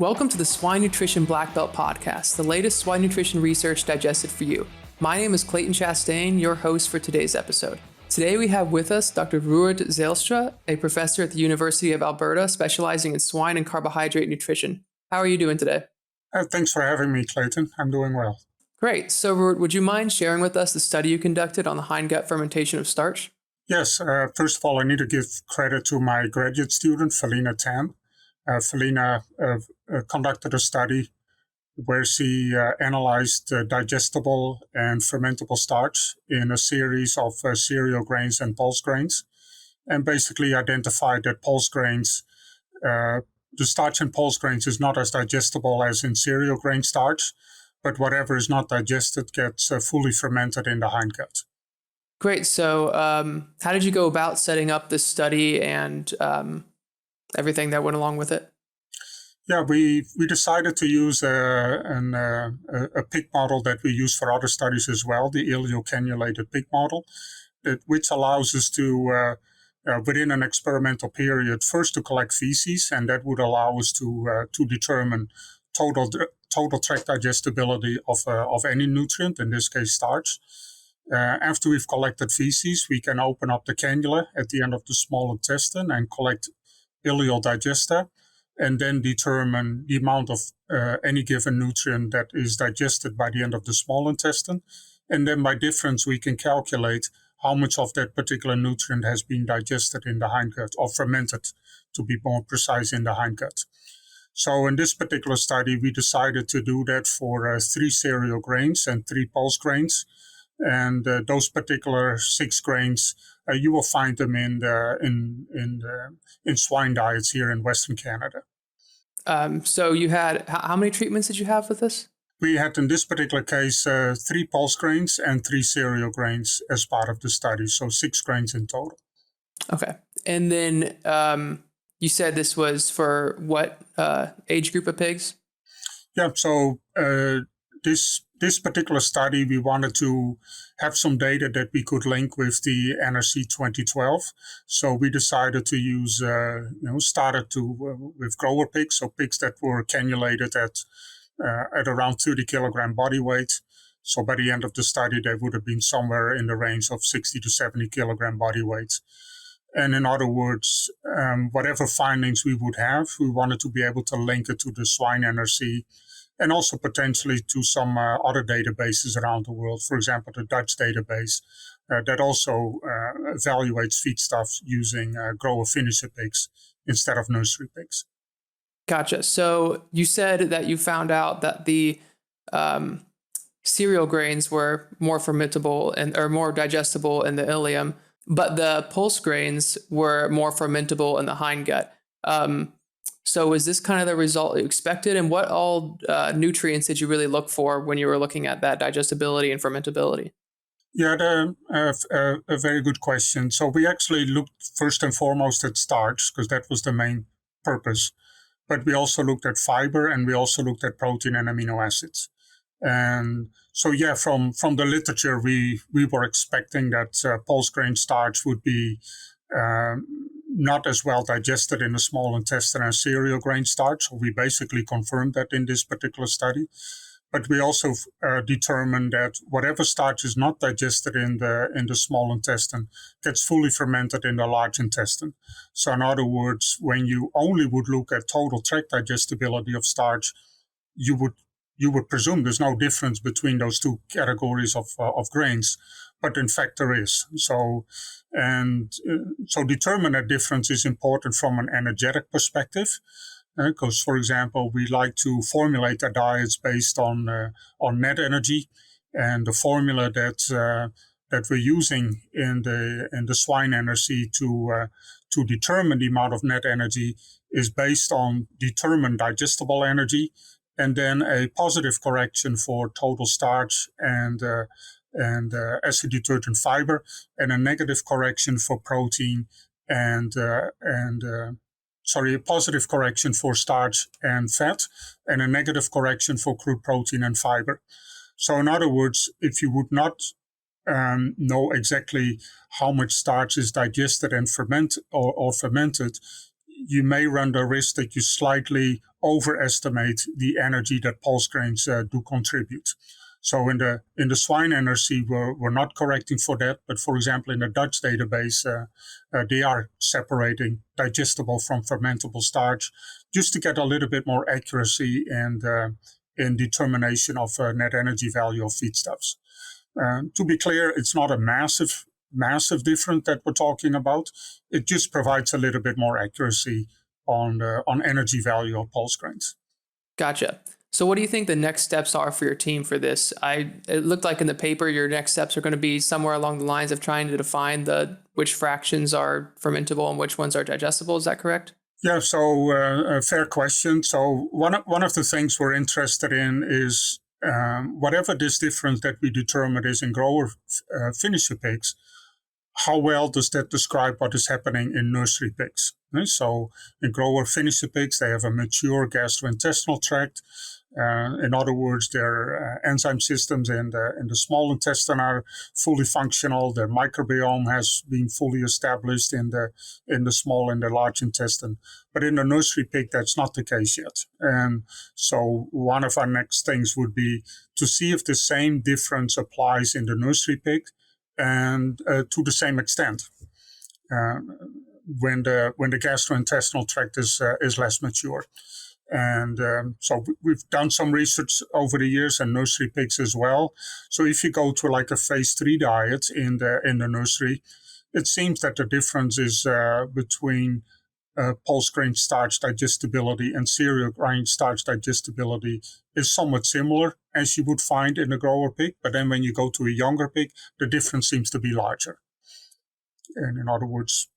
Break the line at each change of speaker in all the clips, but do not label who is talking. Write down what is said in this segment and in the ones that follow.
Welcome to the Swine Nutrition Black Belt Podcast, the latest swine nutrition research digested for you. My name is Clayton Chastain, your host for today's episode. Today we have with us Dr. Ruurd Zijlstra, a professor at the University of Alberta specializing in swine and carbohydrate nutrition. How are you doing today?
Thanks for having me, Clayton. I'm doing well.
Great. So Ruurd, would you mind sharing with us the study you conducted on the hindgut fermentation of starch?
Yes. First of all, I need to give credit to my graduate student, Felina Tan. Felina conducted a study where she analyzed digestible and fermentable starch in a series of cereal grains and pulse grains, and basically identified that pulse grains, the starch in pulse grains is not as digestible as in cereal grain starch, but whatever is not digested gets fully fermented in the hindgut.
Great. So how did you go about setting up this study and everything that went along with it?
Yeah, we decided to use a pig model that we use for other studies as well, the ilio-cannulated pig model, which allows us to, within an experimental period, first to collect feces, and that would allow us to determine total tract digestibility of any nutrient, in this case starch. After we've collected feces, we can open up the cannula at the end of the small intestine and collect ileal digesta, and then determine the amount of any given nutrient that is digested by the end of the small intestine. And then by difference, we can calculate how much of that particular nutrient has been digested in the hindgut, or fermented, to be more precise, in the hindgut. So in this particular study, we decided to do that for 3 cereal grains and 3 pulse grains. And those particular 6 grains, you will find them in swine diets here in Western Canada.
So you had, how many treatments did you have with this?
We had, in this particular case, 3 pulse grains and 3 cereal grains as part of the study, so 6 grains in total.
Okay. And then you said this was for what age group of pigs?
Yeah, so this particular study, we wanted to have some data that we could link with the NRC 2012. So we decided to use, started with grower pigs, so pigs that were cannulated at around 30 kilogram body weight. So by the end of the study, they would have been somewhere in the range of 60 to 70 kilogram body weight. And in other words, whatever findings we would have, we wanted to be able to link it to the swine NRC, and also potentially to some other databases around the world. For example, the Dutch database that also evaluates feedstuffs using grower-finisher pigs instead of nursery pigs.
Gotcha. So you said that you found out that the cereal grains were more fermentable or more digestible in the ileum, but the pulse grains were more fermentable in the hindgut. So is this kind of the result you expected? And what all nutrients did you really look for when you were looking at that digestibility and fermentability?
Yeah, a very good question. So we actually looked first and foremost at starch, because that was the main purpose. But we also looked at fiber, and we also looked at protein and amino acids. And so, yeah, from the literature, we were expecting that pulse grain starch would be not as well digested in the small intestine as cereal grain starch. So we basically confirmed that in this particular study. But we also determined that whatever starch is not digested in the small intestine gets fully fermented in the large intestine. So in other words, when you only would look at total tract digestibility of starch, you would presume there's no difference between those 2 categories of grains, but in fact there is. So determine that difference is important from an energetic perspective, because, for example, we like to formulate our diets based on net energy, and the formula that we're using in the swine NRC to determine the amount of net energy is based on determined digestible energy, and then a positive correction for total starch and acid detergent fiber, and a negative correction for protein a positive correction for starch and fat, and a negative correction for crude protein and fiber. So in other words, if you would not know exactly how much starch is digested and fermented, you may run the risk that you slightly overestimate the energy that pulse grains do contribute. So in the swine NRC, we're not correcting for that. But for example, in the Dutch database, they are separating digestible from fermentable starch just to get a little bit more accuracy and in determination of net energy value of feedstuffs. To be clear, it's not a massive difference that we're talking about. It just provides a little bit more accuracy on energy value of pulse grains.
Gotcha. So what do you think the next steps are for your team for this? It looked like in the paper your next steps are going to be somewhere along the lines of trying to define which fractions are fermentable and which ones are digestible. Is that correct?
Yeah, so a fair question. So one of the things we're interested in is whatever this difference that we determine is in grower finisher pigs, how well does that describe what is happening in nursery pigs? So in grower finisher pigs, they have a mature gastrointestinal tract. In other words, their enzyme systems in the small intestine are fully functional. Their microbiome has been fully established in the small and the large intestine. But in the nursery pig, that's not the case yet. And so one of our next things would be to see if the same difference applies in the nursery pig and to the same extent when the gastrointestinal tract is less mature. And so we've done some research over the years in nursery pigs as well. So if you go to like a phase 3 diet in the nursery, it seems that the difference is between pulse grain starch digestibility and cereal grain starch digestibility is somewhat similar as you would find in a grower pig. But then when you go to a younger pig, the difference seems to be larger. And in other words,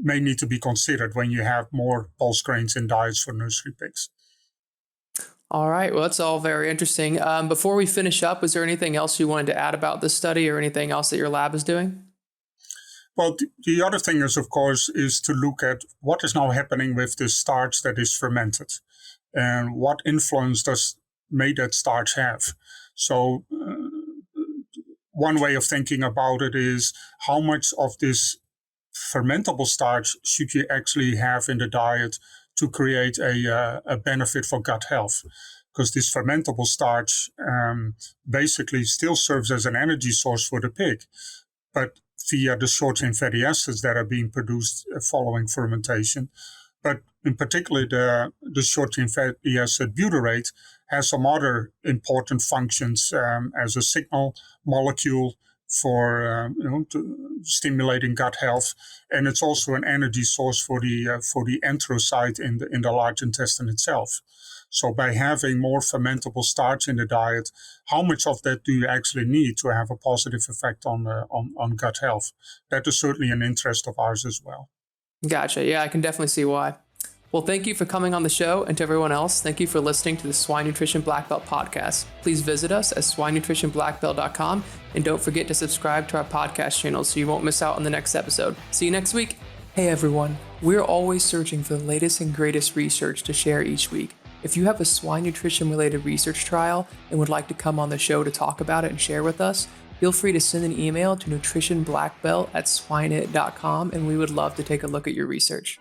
may need to be considered when you have more pulse grains in diets for nursery pigs.
All right. Well, that's all very interesting. Before we finish up, is there anything else you wanted to add about this study or anything else that your lab is doing?
Well, the other thing is, of course, is to look at what is now happening with the starch that is fermented and what influence may that starch have. So one way of thinking about it is how much of this fermentable starch should you actually have in the diet to create a benefit for gut health? Because this fermentable starch basically still serves as an energy source for the pig, but via the short-chain fatty acids that are being produced following fermentation. But in particular, the short-chain fatty acid butyrate has some other important functions as a signal molecule for stimulating gut health, and it's also an energy source for the enterocyte in the large intestine itself. So by having more fermentable starch in the diet, how much of that do you actually need to have a positive effect on gut health? That is certainly an interest of ours as well.
Gotcha. Yeah, I can definitely see why. Well, thank you for coming on the show, and to everyone else, thank you for listening to the Swine Nutrition Black Belt podcast. Please visit us at swinenutritionblackbelt.com, and don't forget to subscribe to our podcast channel so you won't miss out on the next episode. See you next week. Hey everyone, we're always searching for the latest and greatest research to share each week. If you have a swine nutrition related research trial and would like to come on the show to talk about it and share with us, feel free to send an email to nutritionblackbelt@swineit.com, and we would love to take a look at your research.